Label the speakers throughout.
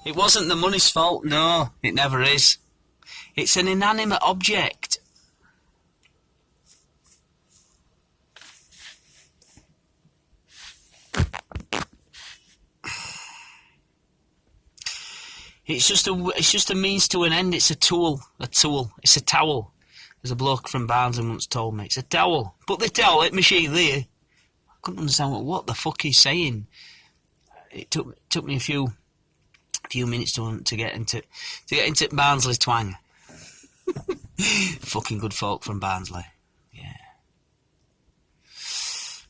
Speaker 1: It wasn't the money's fault, no, it never is. It's an inanimate object. It's just a means to an end. It's a tool. It's a towel. As a bloke from Barnsley once told me, it's a towel. Put the towel at machine there. I couldn't understand what the fuck he's saying. It took me a few minutes to get into Barnsley twang. Fucking good folk from Barnsley. Yeah.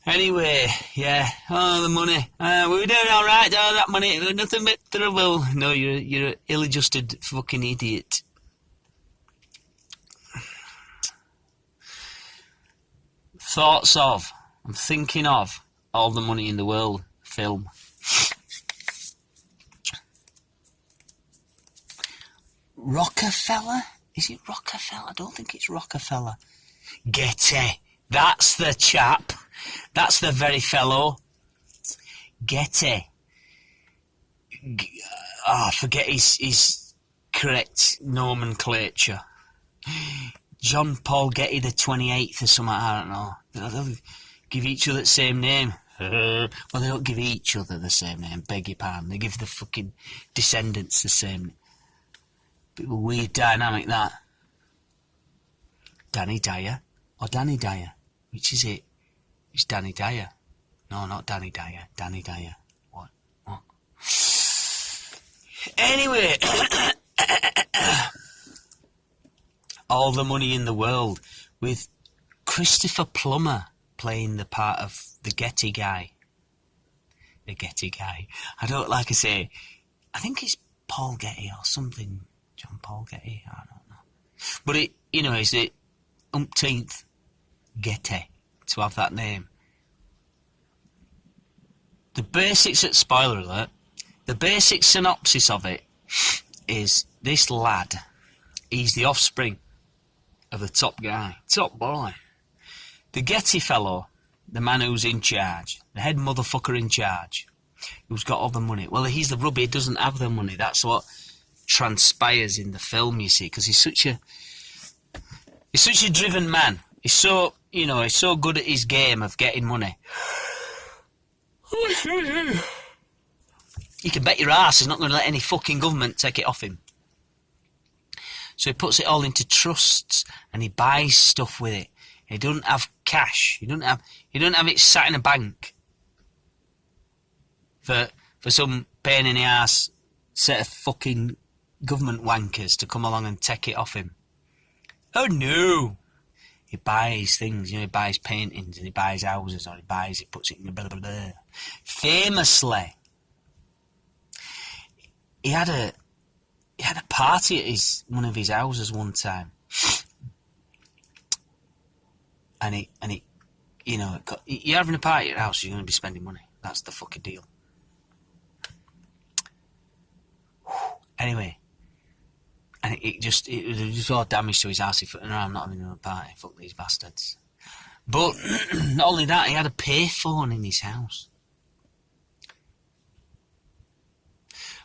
Speaker 1: Anyway, yeah. Oh, the money. We were doing all right. Oh, that money. Nothing but trouble. No, you're an ill-adjusted fucking idiot. Thoughts of. I'm thinking of All the Money in the World film. Rockefeller? Is it Rockefeller? I don't think it's Rockefeller. Getty. That's the chap. That's the very fellow. Getty. I forget his correct nomenclature. John Paul Getty the 28th or something, I don't know. They'll give each other the same name. Well, they don't give each other the same name, beg your pardon. They give the fucking descendants the same name. Bit of a weird dynamic, that. Danny Dyer or Danny Dyer? Which is it? It's Danny Dyer. No, not Danny Dyer. Danny Dyer. What? Anyway. All the Money in the World with Christopher Plummer playing the part of the Getty guy. The Getty guy. I don't, like I say, I think it's Paul Getty or something. John Paul Getty, I don't know. But it's the umpteenth Getty to have that name. The basics, spoiler alert, the basic synopsis of it is this lad, he's the offspring of the top guy, top boy. The Getty fellow, the man who's in charge, the head motherfucker in charge, who's got all the money. Well, he's the rubber, he doesn't have the money. That's what transpires in the film, you see, because he's such a driven man. He's so good at his game of getting money. You can bet your ass he's not going to let any fucking government take it off him. So he puts it all into trusts and he buys stuff with it. He doesn't have cash. He doesn't have it sat in a bank for some pain in the ass set of fucking government wankers to come along and take it off him. Oh no! He buys things, he buys paintings and he buys houses, or he puts it in blah blah blah. Famously, he had a party at one of his houses one time, and you're having a party at your house, you're going to be spending money. That's the fucking deal. Anyway, and it was just all damage to his house. He thought, no, I'm not having another party. Fuck these bastards. But not only that, he had a payphone in his house.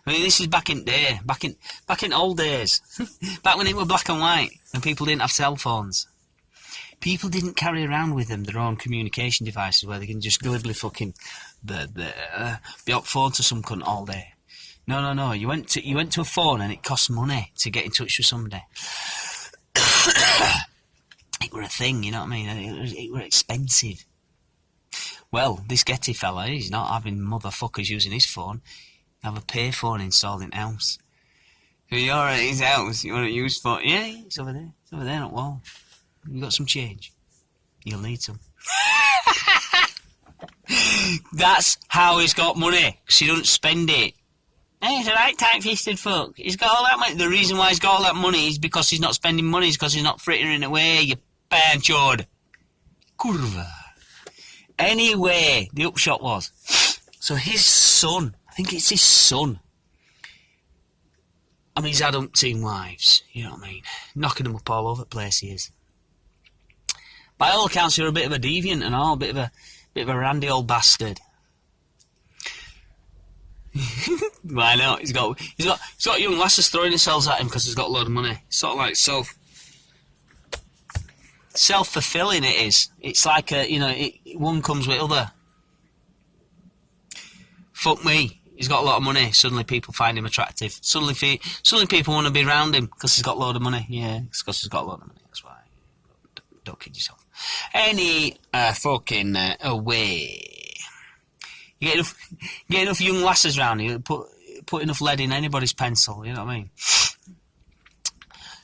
Speaker 1: I mean, this is back in day, back in old days, back when it were black and white, and people didn't have cell phones. People didn't carry around with them their own communication devices where they can just glibly fucking be up phone to some cunt all day. No. You went to a phone and it cost money to get in touch with somebody. It were a thing, you know what I mean? It were expensive. Well, this Getty fella, he's not having motherfuckers using his phone. Have a payphone installed in house. So you're at his house, you want to use phone? Yeah, it's over there. It's over there on the wall. You got some change? You'll need some. That's how he's got money, because he doesn't spend it. Hey, he's a right tight-fisted fuck. He's got all that money. The reason why he's got all that money is because he's not spending money, is because he's not frittering it away, you panchod. Curva. Anyway, the upshot was, so his son, I think it's his son. I mean, he's had umpteen wives, you know what I mean? Knocking them up all over the place, he is. By all accounts, you're a bit of a deviant and all, a bit of a randy old bastard. Why not? He's got young lasses throwing themselves at him because he's got a load of money. Sort of like self-fulfilling it is. It's like one comes with other. Fuck me. He's got a lot of money. Suddenly people find him attractive. Suddenly people want to be around him because he's got a load of money. Yeah, it's because he's got a lot of money. That's why. Don't kid yourself. Any fucking away. You get enough young lasses around you. Put enough lead in anybody's pencil. You know what I mean?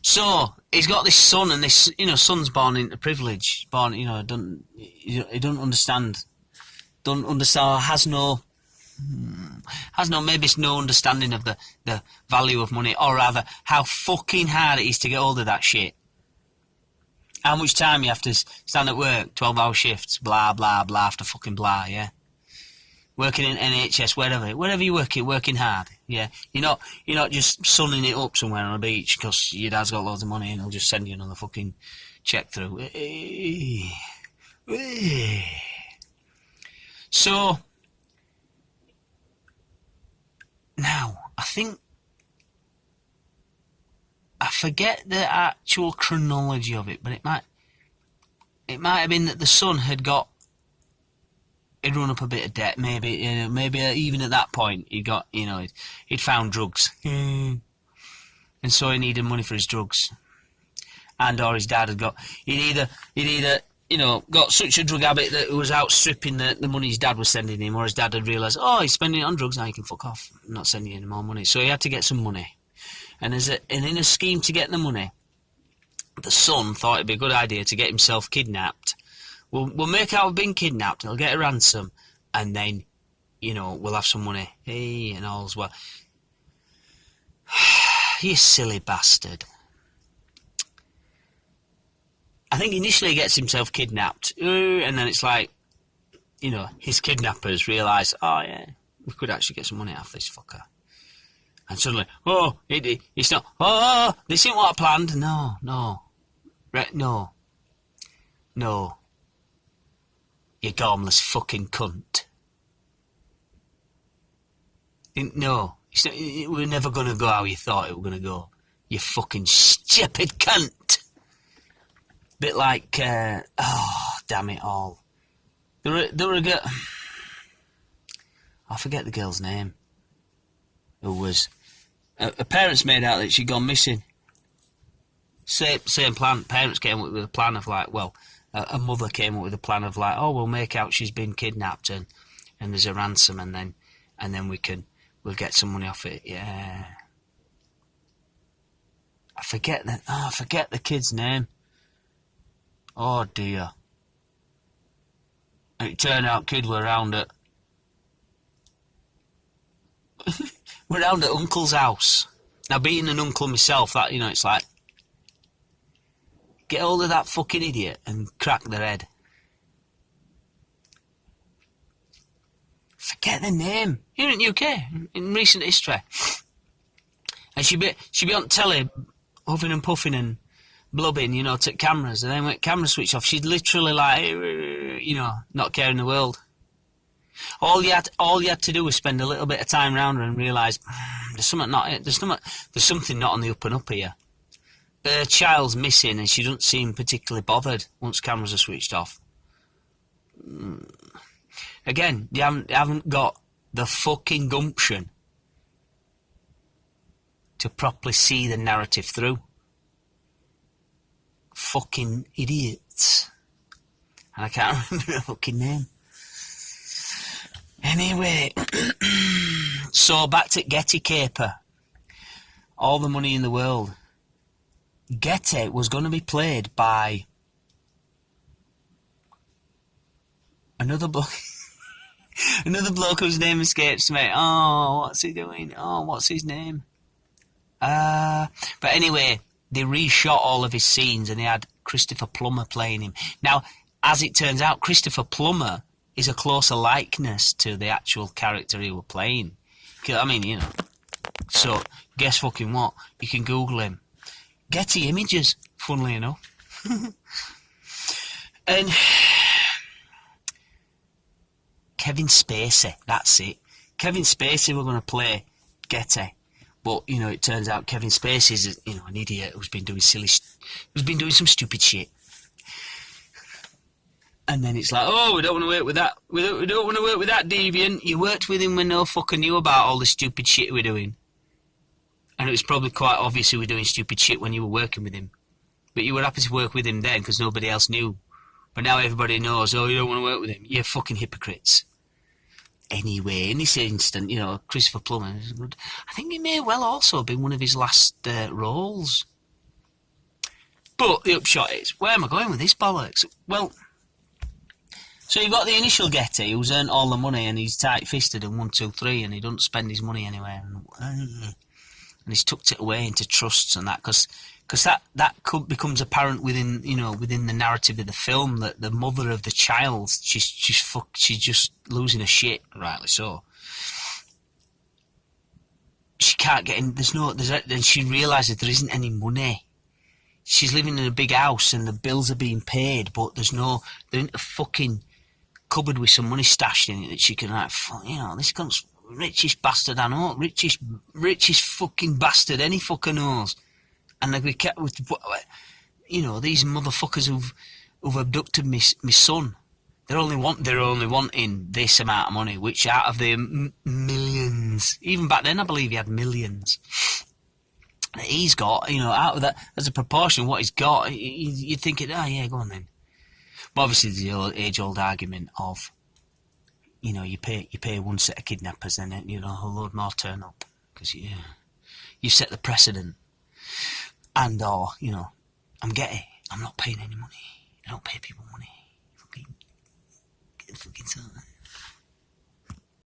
Speaker 1: So he's got this son, and this son's born into privilege. Born, he don't understand. Has no maybe it's no understanding of the value of money, or rather how fucking hard it is to get hold of that shit. How much time you have to stand at work, 12-hour shifts, blah blah blah after fucking blah, yeah. Working in NHS, wherever you're working hard, yeah. You're not just sunning it up somewhere on a beach because your dad's got loads of money and he'll just send you another fucking check through. So now I forget the actual chronology of it, but it might have been that the son had run up a bit of debt, maybe even at that point he'd found drugs, and so he needed money for his drugs, or his dad had he'd either got such a drug habit that it was outstripping the money his dad was sending him, or his dad had realised, he's spending it on drugs, now he can fuck off, I'm not sending you any more money. So he had to get some money, and in a scheme to get the money, the son thought it'd be a good idea to get himself kidnapped. We'll make out we've been kidnapped, he'll get a ransom, and then, we'll have some money. Hey, and all's well. You silly bastard. I think initially he gets himself kidnapped, and then it's like, his kidnappers realise, oh yeah, we could actually get some money off this fucker. And suddenly, it's not, this isn't what I planned. No. Right, no. You gormless fucking cunt. No, we're never going to go how you thought it were going to go. You fucking stupid cunt. Bit like, damn it all. There were a girl, I forget the girl's name, who was, her parents made out that she'd gone missing. Same plan, parents came up with a plan of like, a mother came up with a plan of like, we'll make out she's been kidnapped and there's a ransom, and then we'll get some money off it. Yeah. I forget the kid's name. Oh dear. And it turned out kid were around at uncle's house. Now being an uncle myself, that it's like, get hold of that fucking idiot and crack their head. Forget the name. Here in the UK, in recent history. And she'd be on telly, huffing and puffing and blubbing, to cameras. And then when camera switch off, she'd literally not care in the world. All you had to do was spend a little bit of time around her and realise there's something not on the up and up here. Her child's missing and she doesn't seem particularly bothered once cameras are switched off. Again, they haven't got the fucking gumption to properly see the narrative through. Fucking idiots. And I can't remember her fucking name. Anyway, so back to Getty caper. All the money in the world. Getty was going to be played by another bloke. Another bloke whose name escapes me. Oh, what's he doing? Oh, what's his name? But anyway, they reshot all of his scenes and they had Christopher Plummer playing him. Now, as it turns out, Christopher Plummer is a closer likeness to the actual character he was playing. I mean, So, guess fucking what? You can Google him. Getty Images, funnily enough. And Kevin Spacey, that's it. Kevin Spacey were going to play Getty. But, you know, it turns out Kevin Spacey's, you know, an idiot who's been doing some stupid shit. And then it's like, oh, we don't want to work with that. We don't want to work with that deviant. You worked with him when no fucker knew about all the stupid shit we're doing. And it was probably quite obvious you were doing stupid shit when you were working with him. But you were happy to work with him then because nobody else knew. But now everybody knows, oh, you don't want to work with him. You're fucking hypocrites. Anyway, in this instant, you know, Christopher Plummer is good. I think it may well also have been one of his last roles. But the upshot is, where am I going with this bollocks? Well, so you've got the initial Getty who's earned all the money and he's tight-fisted and 1, 2, 3 and he doesn't spend his money anywhere. And he's tucked it away into trusts and that because that becomes apparent within the narrative of the film that the mother of the child she's just losing her shit, rightly so. She can't get in. Then she realises there isn't any money. She's living in a big house and the bills are being paid, but there ain't a fucking cupboard with some money stashed in it that she can this comes richest bastard I know, richest fucking bastard any fucker knows. And like we kept with, you know, these motherfuckers who've abducted my son. They're only wanting this amount of money, which out of the millions, even back then I believe he had millions. That he's got, you know, out of that as a proportion of what he's got, you'd think it. Oh yeah, go on then. But obviously the age-old argument of, you know, you pay one set of kidnappers, then you know a load more turn up because you set the precedent. And you know, I'm Getty. I'm not paying any money. I don't pay people money. Fucking get the fucking time.